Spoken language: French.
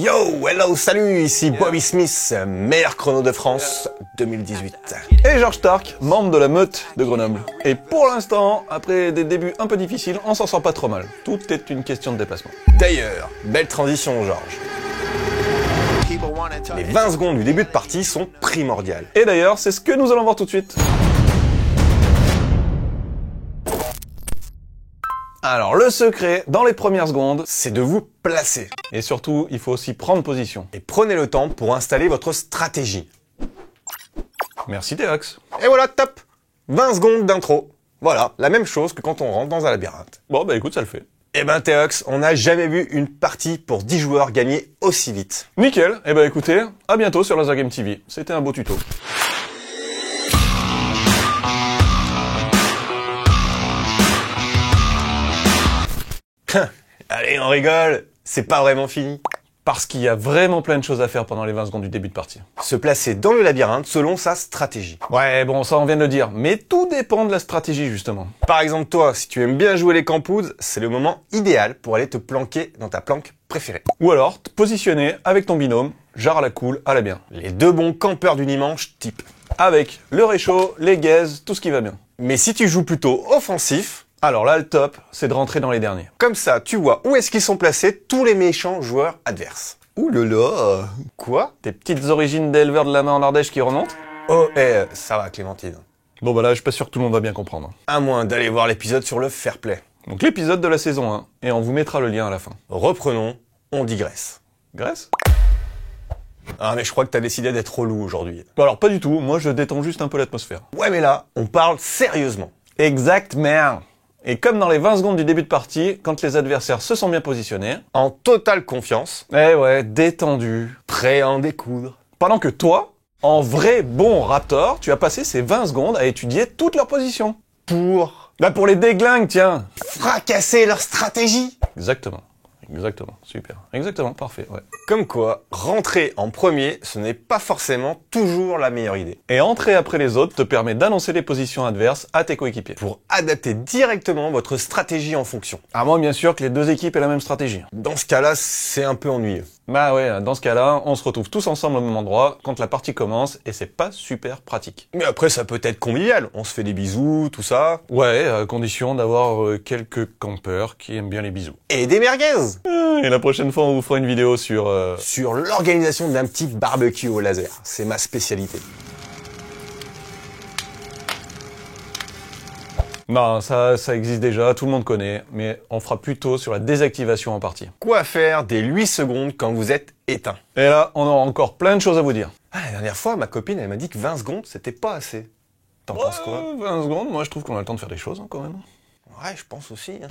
Yo, hello, salut, ici Bobby Smith, meilleur chrono de France 2018. Et Georges Stark, membre de la meute de Grenoble. Et pour l'instant, après des débuts un peu difficiles, on s'en sort pas trop mal. Tout est une question de déplacement. D'ailleurs, belle transition, Georges. Les 20 secondes du début de partie sont primordiales. Et d'ailleurs, c'est ce que nous allons voir tout de suite. Alors, le secret, dans les premières secondes, C'est de vous placer. et surtout, il faut aussi prendre position. Et prenez le temps pour installer votre stratégie. Merci Théox. Et voilà, top 20 secondes d'intro. Voilà, la même chose que quand on rentre dans un labyrinthe. Bon, bah écoute, ça le fait. Eh ben Théox, on n'a jamais vu une partie pour 10 joueurs gagner aussi vite. Nickel. Eh ben écoutez, à bientôt sur Laser Game TV. C'était un beau tuto. Allez, on rigole, c'est pas vraiment fini. Parce qu'il y a vraiment plein de choses à faire pendant les 20 secondes du début de partie. Se placer dans le labyrinthe selon sa stratégie. Ouais, bon, ça on vient de le dire. Mais tout dépend de la stratégie, justement. Par exemple, toi, si tu aimes bien jouer les campouses, c'est le moment idéal pour aller te planquer dans ta planque préférée. Ou alors, te positionner avec ton binôme, genre à la cool, à la bien. Les deux bons campeurs du dimanche type. Avec le réchaud, les gazes, tout ce qui va bien. Mais si tu joues plutôt offensif, Alors là, le top, c'est de rentrer dans les derniers. comme ça, tu vois où est-ce qu'ils sont placés tous les méchants joueurs adverses. Ouh là là. Quoi? Tes petites origines d'éleveur de la main en Ardèche qui remontent? Oh, ça va, Clémentine. Bon bah là, je suis pas sûr que tout le monde va bien comprendre. À moins d'aller voir l'épisode sur le fair play. Donc l'épisode de la saison 1, et on vous mettra le lien à la fin. Reprenons, on digresse. Grèce? Ah, mais je crois que t'as décidé d'être relou aujourd'hui. Bon alors pas du tout, moi je détends juste un peu l'atmosphère. Ouais, mais là, on parle sérieusement. Exactement. Et comme dans les 20 secondes du début de partie, quand les adversaires se sont bien positionnés, En totale confiance, eh ouais, détendu. prêt à en découdre. Pendant que toi, en vrai bon Raptor, tu as passé ces 20 secondes à étudier toutes leurs positions. Pour Là pour les déglingues, tiens. fracasser leur stratégie. Exactement. Exactement. Super. Exactement. Parfait. Ouais. Comme quoi, rentrer en premier, ce n'est pas forcément toujours la meilleure idée. Et entrer après les autres te permet d'annoncer les positions adverses à tes coéquipiers. Pour adapter directement votre stratégie en fonction. À moins bien sûr que les deux équipes aient la même stratégie. Dans ce cas-là, c'est un peu ennuyeux. Bah ouais, dans ce cas-là, on se retrouve tous ensemble au même endroit quand la partie commence et c'est pas super pratique. Mais après, ça peut être convivial. On se fait des bisous, tout ça. Ouais, à condition d'avoir quelques campeurs qui aiment bien les bisous. Et des merguez. Et la prochaine fois, on vous fera une vidéo sur... Sur l'organisation d'un petit barbecue au laser. C'est ma spécialité. Non, ça existe déjà, tout le monde connaît, mais on fera plutôt sur la désactivation en partie. Quoi faire dès 8 secondes quand vous êtes éteint? Et là, on aura encore plein de choses à vous dire. Ah, la dernière fois, ma copine, elle m'a dit que 20 secondes, c'était pas assez. T'en penses quoi? 20 secondes, moi je trouve qu'on a le temps de faire des choses hein, quand même. Ouais, je pense aussi. Hein.